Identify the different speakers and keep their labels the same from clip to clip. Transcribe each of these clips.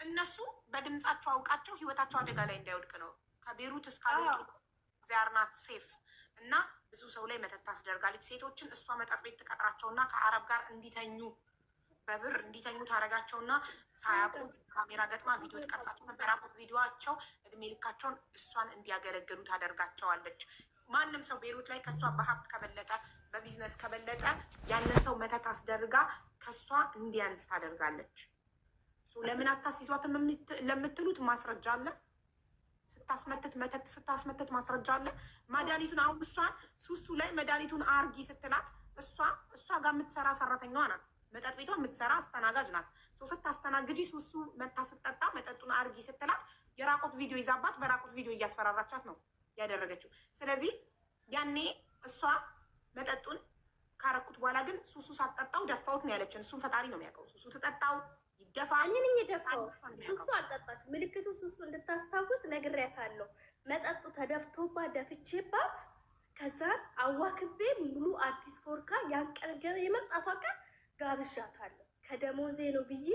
Speaker 1: እነሱ በድምጻቸው አውቃቸው ህይወታቸው አደጋ ላይ እንዳይወድቅ ነው። ከቤሩት እስካልወጡ ዚያርናት ሴፍ እና ብዙ ሰው ላይ መተት ታስደርጋለች። ሴቶችን እሷ መጠጥ ቤት ትቀጥራቸውና ከአረብ ጋር እንዲተኙ በብር እንዲተኙ ታደርጋቸውና ሳያውቁ ካሜራ ገጥማ ቪዲዮ ትቀርጻቸው ነበር። ቪዲዮቸው እድሜ ልካቸውን እሷን እንዲያገለግሉ ታደርጋቸዋለች። ማንም ሰው ቤሩት ላይ ከእሷ በሀብት ከበለጠ በቢዝነስ ከበለጠ ያንን ሰው መተት አስደርጋ ከእሷ እንዲያንስ ታደርጋለች። ለምን አታስይዟትም ለምትሉት ማስረጃ አለ። ስታስመትት መተት ስታስመትት ማስረጃ አለ። መድኃኒቱን አሁን እሷን ሱሱ ላይ መድኃኒቱን አርጊ ስትላት እሷ ጋር የምትሰራ ሰራተኛዋ ናት። መጠጥ ቤቷ የምትሰራ አስተናጋጅ ናት። ስታስተናግጂ ሱሱ መታ ስጠጣ መጠጡን አርጊ ስትላት የራቆት ቪዲዮ ይዛባት በራቆት ቪዲዮ እያስፈራራቻት ነው ያደረገችው። ስለዚህ ያኔ እሷ መጠጡን ካረኩት በኋላ ግን ሱሱ ሳትጠጣው ደፋውት ነው ያለችን። እሱን ፈጣሪ ነው የሚያውቀው። ሱሱ ትጠጣው
Speaker 2: ደፋው ሱሱ አልጠጣች። ምልክቱ ሱሱ እንድታስታውስ ነግሬያታለሁ። መጠጡ ተደፍቶባት ደፍቼባት ከዛን አዋክቤ ሙሉ አዲስ ፎርካ ያንቀርገ የመጣቷ ቀን ጋብዣታለሁ። ከደሞዜ ነው ብዬ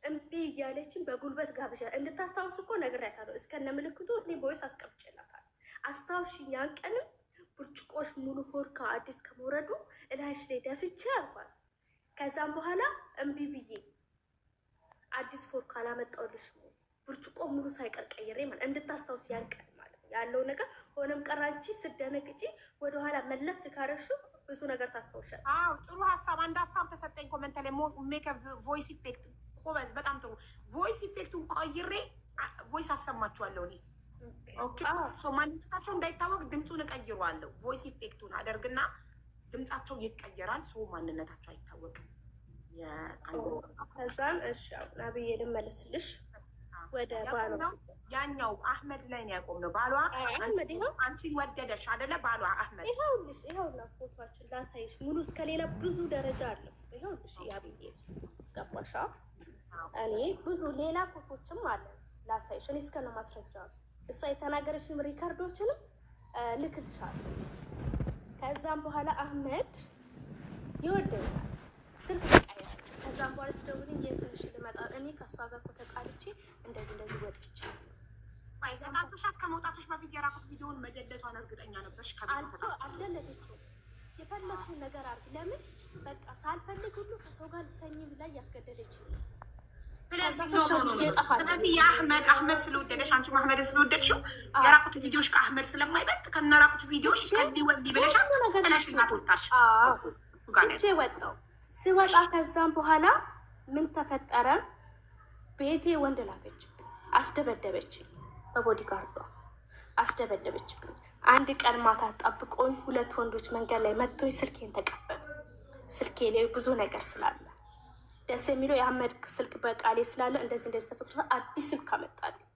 Speaker 2: እምቢ እያለችን በጉልበት ጋብዣ እንድታስታውስ እኮ ነግሬያታለሁ። እስከነ ምልክቱ እኔ ቦይስ አስቀምጬላታለሁ። አስታውሽኝ ያን ቀንም ብርጭቆሽ ሙሉ ፎርካ አዲስ ከመውረዱ እላይሽ ላይ ደፍቼ አልኳት። ከዛም በኋላ እምቢ ብዬ አዲስ ፎርካ አላመጣሁልሽ ብርጭቆ ሙሉ ሳይቀር ቀይሬ ማለት እንድታስታውስ ያን ቀን ማለት ያለው ነገር ሆነም ቀራንቺ ስደነግጪ ወደኋላ መለስ ካረሹ ብዙ ነገር ታስታውሻለሽ።
Speaker 1: አዎ ጥሩ ሀሳብ። አንድ ሀሳብ ተሰጠኝ ኮመንት ላይ ሜክ ቮይስ ኢፌክት ኮበዝ፣ በጣም ጥሩ ቮይስ ኢፌክቱን ቀይሬ ቮይስ አሰማችኋለሁ እኔ። ኦኬ ሶ ማንነታቸው እንዳይታወቅ ድምፁን እቀይረዋለሁ። ቮይስ ኢፌክቱን አደርግና ድምጻቸው ይቀየራል። ሶ ማንነታቸው አይታወቅም።
Speaker 2: ከዛም እሺ አብዬ ልመልስልሽ ወደ ባሏ።
Speaker 1: ያኛው አህመድ ላይ ነው ያቆምነው። ባሏ አንቺን ወደደሽ አይደለ? ባሏ አህመድ
Speaker 2: ይኸውና ፎቶችን ላሳይሽ። ሙሉ እስከሌላ ብዙ ደረጃ አለ። ይኸውልሽ ያብዬ ገባሻ? እኔ ብዙ ሌላ ፎቶችም አለ ላሳይሽ። እኔ እስከነ ማስረጃ እሷ የተናገረችን ሪካርዶችንም ልክልሻለሁ። ከዛም በኋላ አህመድ ይወደኛል ስልክ ተቀየረ። ከዛም በኋላ ስደውልኝ የትንሽ ልመጣ እኔ ከእሷ ጋር እኮ ተጣልቼ እንደዚህ ወጥቼ
Speaker 1: ተጣልተሻት ከመውጣቶች በፊት የራቁት ቪዲዮውን መደለቷን እርግጠኛ ነበርሽ?
Speaker 2: አልደለተችው። የፈለግሽውን ነገር አድርጊ። ለምን በቃ ሳልፈልግ ሁሉ ከሰው ጋር ልተኝ ብላ እያስገደደች።
Speaker 1: ስለዚህ የአህመድ ስለወደደሽ አንቺ አህመድን ስለወደድሽው የራቁት ቪዲዮሽ ከአህመድ ስለማይበልጥ ከነራቁት ቪዲዮሽ ከዚህ ወንድ ብለሻል። ተለሽናት ወጣሽ።
Speaker 2: ወጣው ስወጣ ከዛም በኋላ ምን ተፈጠረ? ቤቴ ወንድ ላከችብኝ፣ አስደበደበችኝ። በቦዲጋርዷ አስደበደበችብኝ። አንድ ቀን ማታ ጠብቆኝ 2 ወንዶች መንገድ ላይ መጥቶኝ ስልኬን ተቀበሉ። ስልኬ ላይ ብዙ ነገር ስላለ ደስ የሚለው የአህመድ ስልክ በቃሌ ስላለ እንደዚህ ተፈጥሮ አዲስ ስልክ አመጣልኝ።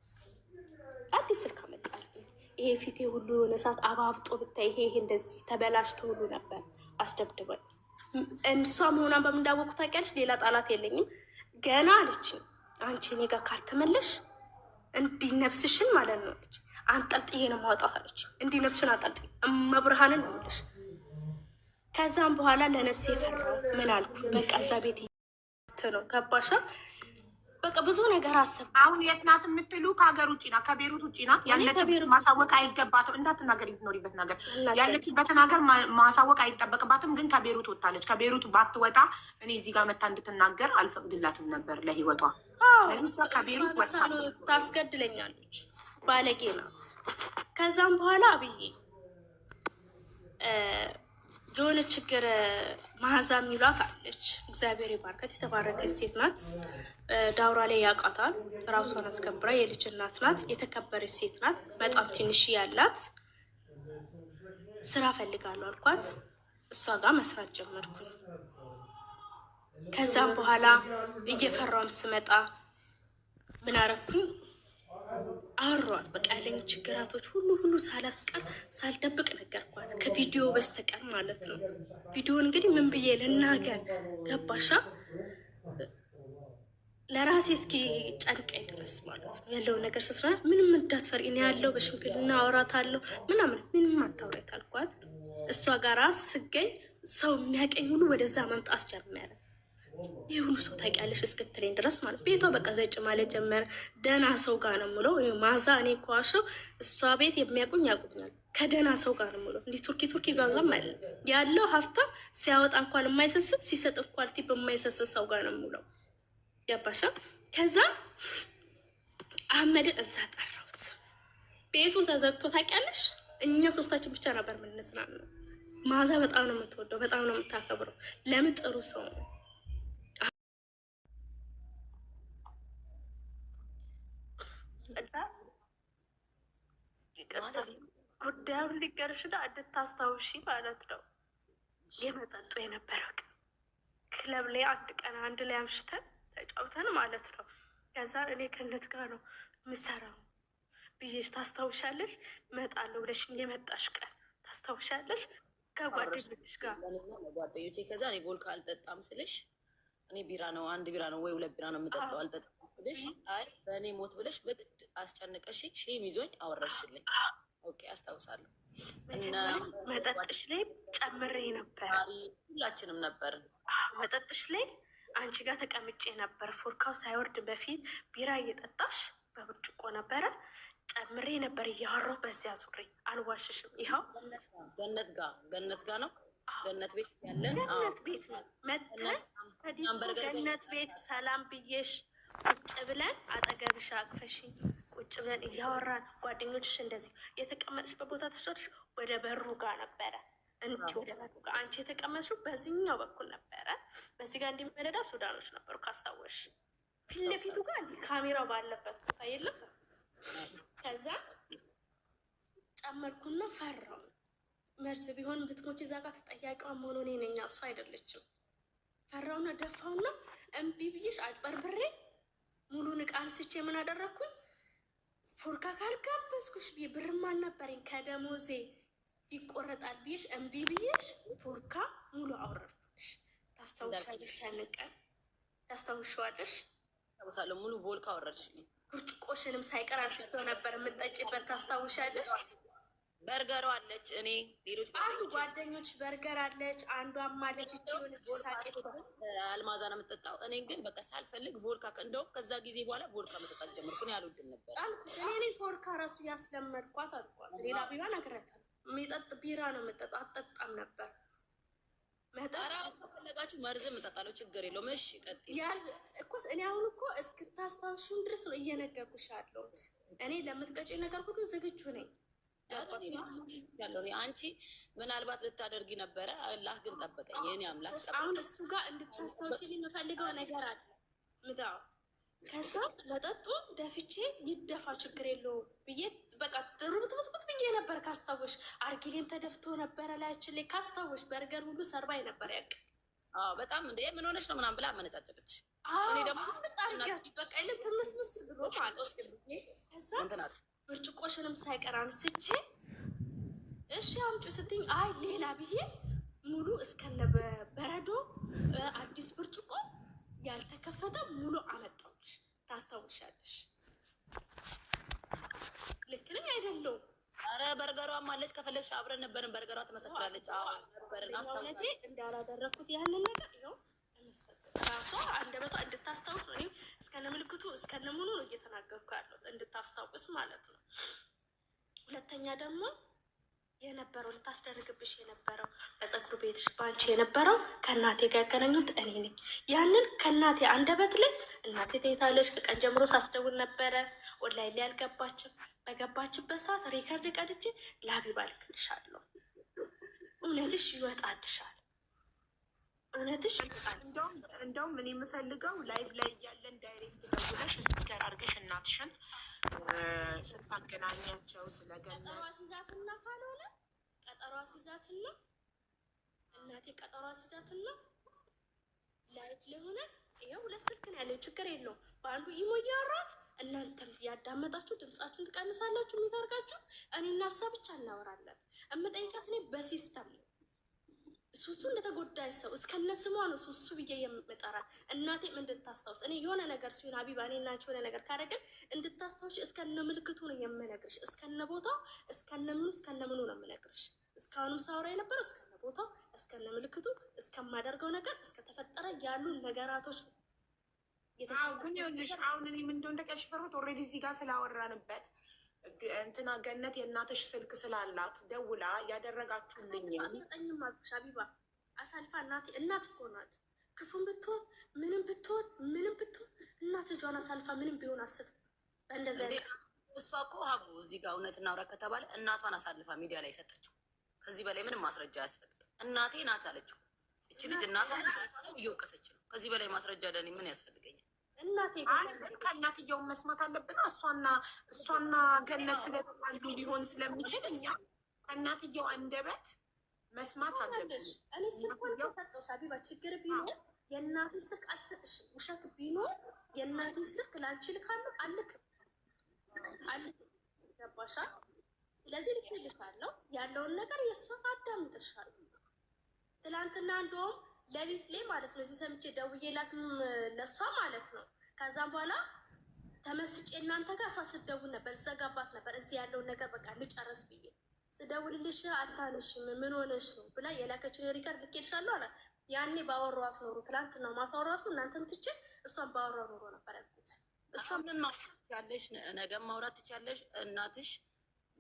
Speaker 2: ይሄ ፊቴ ሁሉ የሆነ ሰዓት አባብጦ ብታይ ይሄ እንደዚህ ተበላሽቶ ሁሉ ነበር። አስደብድበኝ። እንሷ መሆኗን በምን እንዳወቁ ታውቂያለሽ? ሌላ ጣላት የለኝም። ገና አለችኝ አንቺ እኔ ጋር ካልተመለሽ እንዲህ ነፍስሽን ማለት ነው አለች አንጠልጥዬ ነው ማውጣት አለች። እንዲህ ነፍስሽን አንጠልጥዬ እመብርሃንን ነው የምልሽ። ከዛም በኋላ ለነፍሴ ፈራው። ምን አልኩ? በቃ እዛ ቤት ነው ገባሻ? በቃ ብዙ ነገር አሰብኩ።
Speaker 1: አሁን የት ናት የምትሉ? ከሀገር ውጭ ናት፣ ከቤሩት ውጭ ናት ያለችበት። ማሳወቅ አይገባትም። እንዳትናገር የምትኖሪበት ነገር ያለችበትን ሀገር ማሳወቅ አይጠበቅባትም። ግን ከቤሩት ወጣለች። ከቤሩት ባትወጣ እኔ እዚህ ጋር መታ እንድትናገር አልፈቅድላትም ነበር ለህይወቷ። ስለዚህ እሷ ከቤሩት ወጣለች።
Speaker 2: ታስገድለኛለች። ባለጌ ናት። ከዛም በኋላ አብዬ የሆነ ችግር ማዛ የሚሏት አለች። እግዚአብሔር ይባርካት። የተባረከች ሴት ናት። ዳውራ ላይ ያውቃታል። ራሷን አስከብራ የልጅ እናት ናት። የተከበረች ሴት ናት። በጣም ትንሽ ያላት ስራ ፈልጋለሁ አልኳት። እሷ ጋር መስራት ጀመርኩኝ። ከዛም በኋላ እየፈራውን ስመጣ ምን አረኩኝ? አወሯት። በቃ ያለኝ ችግራቶች ሁሉ ሳላስቀር ሳልደብቅ ነገርኳት፣ ከቪዲዮ በስተቀር ማለት ነው። ቪዲዮን እንግዲህ ምን ብዬ ልናገር? ገባሻ? ለራሴ እስኪ ጨንቀኝ ድረስ ማለት ነው ያለው ነገር ስስራት ምንም እንዳትፈሪ እኔ ያለው በሽምግልና አወራታለሁ ምናምን ምንም አታውሪያት አልኳት። እሷ ጋራ ስገኝ ሰው የሚያቀኝ ሁሉ ወደዛ መምጣት ጀመረ። ይህ ሁሉ ሰው ታውቂያለሽ እስክትለኝ ድረስ ማለት ቤቷ በቃ ዘጭ ማለት ጀመረ። ደህና ሰው ጋር ነው የምለው ማዛ እኔ ኳሸው እሷ ቤት የሚያውቁኝ ያውቁኛል። ከደህና ሰው ጋር ነው የምለው እንዲህ ቱርኪ ጋርም አለ ያለው ሀብታም ሲያወጣ እንኳን የማይሰስት ሲሰጥ እንኳን ቲፕ የማይሰስት ሰው ጋር ነው የምለው። ገባሻ? ከዛ አህመድን እዛ ጠራሁት። ቤቱ ተዘግቶ ታውቂያለሽ። እኛ ሶስታችን ብቻ ነበር የምንዝናናው። ማዛ በጣም ነው የምትወደው፣ በጣም ነው የምታከብረው። ለምን ጥሩ ሰው ነው። ጉዳዩን ሊገርሽና እንድታስታውሺ ማለት ነው። የመጠጡ የነበረው ክለብ ላይ አንድ ቀን አንድ ላይ አምሽተን ተጫውተን ማለት ነው። ከዛ እኔ ከነት ጋር ነው የምሰራው ብዬሽ ታስታውሻለሽ? እመጣለሁ ብለሽኝ የመጣሽ ቀን ታስታውሻለሽ? ከጓደኞች ጋር
Speaker 3: ጓደኞቼ ከዛ እኔ ቦልካ አልጠጣም ስልሽ እኔ ቢራ ነው አንድ ቢራ ነው ወይ ሁለት ቢራ ነው የምጠጣው አልጠጣም ስልሽ አይ በእኔ ሞት ብለሽ በግድ አስጨንቀሽ ሼም ይዞኝ አወረሽልኝ። ኦኬ አስታውሳለሁ። እና
Speaker 2: መጠጥሽ ላይ ጨምሬ ነበር።
Speaker 3: ሁላችንም ነበርን።
Speaker 2: መጠጥሽ ላይ አንቺ ጋር ተቀምጬ ነበር። ፎርካው ሳይወርድ በፊት ቢራ እየጠጣሽ በብርጭቆ ነበረ ጨምሬ ነበር እያወራሁ በዚያ ዙሬ አልዋሽሽም። ይኸው
Speaker 3: ገነት ጋ ነው ገነት ቤት ያለን
Speaker 2: ገነት ቤት ነው መጥተን ገነት ቤት ሰላም ብዬሽ ቁጭ ብለን አጠገብሽ አቅፈሽኝ ቁጭ ብለን እያወራን ጓደኞችሽ እንደዚህ የተቀመጥሽበት ቦታ ተሾርሽ ወደ በሩ ጋር ነበረ። እንዲህ ወደ በሩ ጋር አንቺ የተቀመጥሽው በዚህኛው በኩል ነበረ። በዚህ ጋር እንዲመለዳ ሱዳኖች ነበሩ ካስታወሽ። ፊት ለፊቱ ጋር ካሜራው ባለበት ቦታ የለም። ከዛ ጨመርኩና ፈራው። መርዝ ቢሆን ብትሞች እዛ ጋር ተጠያቂዋ መሆኑ እኔ ነኝ እሱ አይደለችም። ፈራውና ደፋውና እምቢ ብዬሽ አጭበርብሬ ሙሉን ዕቃ አንስቼ ምን አደረግኩኝ? ፎርካ ካልጋበዝኩሽ ብዬ ብርም አልነበረኝ ከደሞዜ ይቆረጣል ብዬሽ እምቢ ብዬሽ ፎርካ ሙሉ አወረድኩልሽ። ታስታውሻለሽ? ያንን ቀን ታስታውሻለሽ?
Speaker 3: ታውሳለሁ። ሙሉ ቮልካ አወረድሽልኝ።
Speaker 2: ብርጭቆሽንም ሳይቀር አንስቼው ነበር የምጠጭበት። ታስታውሻለሽ?
Speaker 3: በርገሯ አለች። እኔ ሌሎች
Speaker 2: ጓደኞች በርገር አለች። አንዷም አለች እቺ ሳቄት
Speaker 3: አልማዛ ነው የምጠጣው። እኔ ግን በቃ ሳልፈልግ ቮልካ እንደውም ከዛ ጊዜ በኋላ ቮልካ መጠጣት ጀመርኩ። እኔ አልወድም ነበር
Speaker 2: አልኩት። እኔ ፎርካ ራሱ ያስለመድኳት አልኳት። ሌላ ቢሆን አግረታል የሚጠጥ ቢራ ነው የምጠጣ አጠጣም ነበር።
Speaker 3: መጠራ ከፈለጋችሁ መርዝም እጠጣለሁ ችግር የለውም። እሺ ቀጥይ
Speaker 2: እኮ እኔ አሁን እኮ እስክታስታውሹን ድረስ ነው እየነገርኩሽ ያለሁት። እኔ ለምትቀጪው ነገር ሁሉ ዝግጁ ነኝ።
Speaker 3: ያለው አንቺ ምናልባት ልታደርጊ ነበረ። አላህ ግን ጠበቀኝ። የኔ አምላክ ጠበቀኝ።
Speaker 2: አሁን እሱ ጋር እንድታስታውሽልኝ የምፈልገው ነገር አለ ምዳው። ከዛ መጠጡ ደፍቼ ይደፋ ችግር የለውም ብዬ በቃ ጥሩ ብትብት ብዬ ነበር። ካስታወሽ አርጊሌም ተደፍቶ ነበረ ላያችን ላይ ካስታወሽ በርገር ሁሉ ሰርባይ ነበር ያቅ
Speaker 3: በጣም እንደ ምን ሆነች ነው ምናምን ብላ አመነጫጨለች።
Speaker 2: እኔ ደግሞ ጣርጋችሁ በቃ የለም ትምስምስ ብሎ ማለት ከዛ ብርጭቆሽንም ሳይቀር አንስቼ እሺ አምጪ ስትኝ አይ ሌላ ብዬ ሙሉ እስከነ በረዶ አዲስ ብርጭቆ ያልተከፈተ ሙሉ አመጣሁልሽ። ታስታውሻለሽ? ልክ ነኝ አይደለሁም?
Speaker 3: አረ በርገሯም አለች። ከፈለግሽ አብረን ነበርን። በርገሯ ትመሰክራለች። ነበርን
Speaker 2: አስታውሳለሁ እንዳላደረኩት ያንን ነገር ይኸው ራሷ አንደበቷ እንድታስታውስ ነው። እኔም እስከነ ምልክቱ እስከነ ምኑ ነው እየተናገርኩ ያለሁት እንድታስታውስ ማለት ነው። ሁለተኛ ደግሞ የነበረው ልታስደርግብሽ የነበረው በፀጉር ቤትሽ ባንቺ የነበረው ከእናቴ ጋር ያገናኙት እኔ ነኝ። ያንን ከእናቴ አንደበት ላይ እናቴ ተይታለች። ከቀን ጀምሮ ሳስደውል ነበረ። ኦንላይን ላይ አልገባችም። በገባችበት ሰዓት ሪከርድ ቀድቼ ለሀቢባ ልክልሻለሁ። እውነትሽ ይወጣልሻል። እውነትሽ
Speaker 1: እንደውም ምን የምፈልገው ላይቭ ላይ እያለን ዳይሬክት ደውለሽ ስፒከር አድርገሽ እናትሽን ስታገናኛቸው ስለገና
Speaker 2: ቀጠሯ ሲዛትና ካልሆነ ቀጠሯ ሲዛትና እናቴ ቀጠሯ ሲዛትና ላይቭ ለሆነ ይኸው ሁለት ስልክ ነው ያለው። ችግር የለውም። በአንዱ ኢሞ እያወራት እናንተም ያዳመጣችሁ ድምጻችሁን ትቀንሳላችሁ። የሚታርጋችሁ እኔና እሷ ብቻ እናወራለን። እምጠይቃት እኔ በሲስተም ነው። ሱሱ እንደተጎዳይ ሰው እስከነ ስሟ ነው ሱሱ ብዬ የምጠራት። እናቴም እንድታስታውስ እኔ የሆነ ነገር ሲሆን ሀቢባ እኔ እና የሆነ ነገር ካደረግን እንድታስታውሽ እስከነ ምልክቱ ነው የምነግርሽ። እስከነ ቦታው እስከነ ምኑ ነው የምነግርሽ። እስካሁንም ሳወራ የነበረው እስከነ ቦታው እስከነ ምልክቱ እስከማደርገው ነገር እስከተፈጠረ ያሉ ነገራቶች
Speaker 1: ግን ይኸውልሽ አሁን እኔ ምን እንደሆነ ተቀሽ ፈርት ኦልሬዲ እዚህ ጋር ስላወራንበት እንትና ገነት የእናትሽ ስልክ ስላላት ደውላ ያደረጋችሁልኝ
Speaker 2: አልሰጠኝም አልኩሽ ሀቢባ። አሳልፋ እናት እኮ ናት። ክፉም ብትሆን ምንም ብትሆን እናት ልጇን አሳልፋ ምንም ቢሆን አትሰጥም። በእንደዚያ
Speaker 3: እሷ እኮ ሀቡ እዚህ ጋር እውነት እናውራ ከተባለ እናቷን አሳልፋ ሚዲያ ላይ ሰጠችው። ከዚህ በላይ ምንም ማስረጃ አያስፈልግም። እናቴ ናት አለችው። እቺ ልጅ እናቷን እየወቀሰች ነው። ከዚህ በላይ ማስረጃ ለእኔ ምን ያስፈልገኛል?
Speaker 1: ከእናትየውን መስማት አለብን። እሷና ገነት ስለተጣሉ ሊሆን ስለሚችል እኛ ከእናትየው አንደበት መስማት አለብን።
Speaker 2: እኔ ስልኩን ተሰጠው ሀቢባ። ችግር ቢኖር የእናቴ ስልክ አልሰጥሽም። ውሸት ቢኖር የእናቴ ስልክ ላንቺ ልካለሁ። አልክም ገባሻል? ስለዚህ ልክልሻለሁ ያለውን ነገር የእሷን አዳምጥሻለሁ። ትላንትና እንደውም ሌሊት ላይ ማለት ነው እዚህ ሰምቼ ደውዬላት ለእሷ ማለት ነው። ከዛም በኋላ ተመስጬ እናንተ ጋር እሷ ስደውል ነበር፣ ዘጋባት ነበር። እዚህ ያለውን ነገር በቃ ልጨረስ ብዬ ስደውልልሽ አታነሽም ምን ሆነሽ ነው ብላ የላከችን ሪከርድ ልኬልሻለሁ አለ። ያኔ ባወሯት ኖሮ ትላንትና ማታው ራሱ እናንተን ትቼ እሷን ባወራ ኖሮ ነበር ያልኩት። እሷን
Speaker 3: ምን ማውራት ትችያለሽ፣ ነገ ማውራት ትችያለሽ። እናትሽ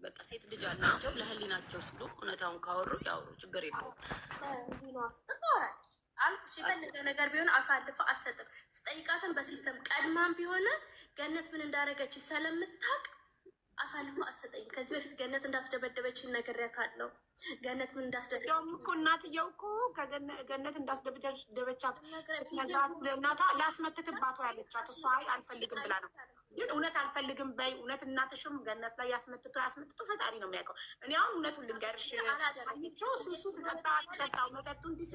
Speaker 3: በቃ ሴት ልጅ አላቸው ለህሊናቸው ሲሉ እውነታውን ካወሩ ያወሩ፣ ችግር የለውም።
Speaker 2: እንዲህ ነው አስተዋራለች አልኩሽ። የፈለገ ነገር ቢሆን አሳልፈ አሰጥም። ስጠይቃትን በሲስተም ቀድማም ቢሆን ገነት ምን እንዳደረገች ስለምታውቅ አሳልፎ አሰጠኝ። ከዚህ በፊት ገነት እንዳስደበደበችን ነግሬያታለሁ። ገነት ምን እንዳስደበደበች
Speaker 1: እኮ እናትየው እኮ ገነት እንዳስደበደበቻት ስትነግራት ለእናቷ ላስመትትባቷ ያለቻት እሷ አልፈልግም ብላ ነው። ግን እውነት አልፈልግም በይ። እውነት እናትሽም ገነት ላይ ያስመትቶ ፈጣሪ ነው የሚያውቀው። እኔ አሁን እውነቱን ልንገርሽ፣ ሱሱ ትጠጣ መጠጡ እንዲህ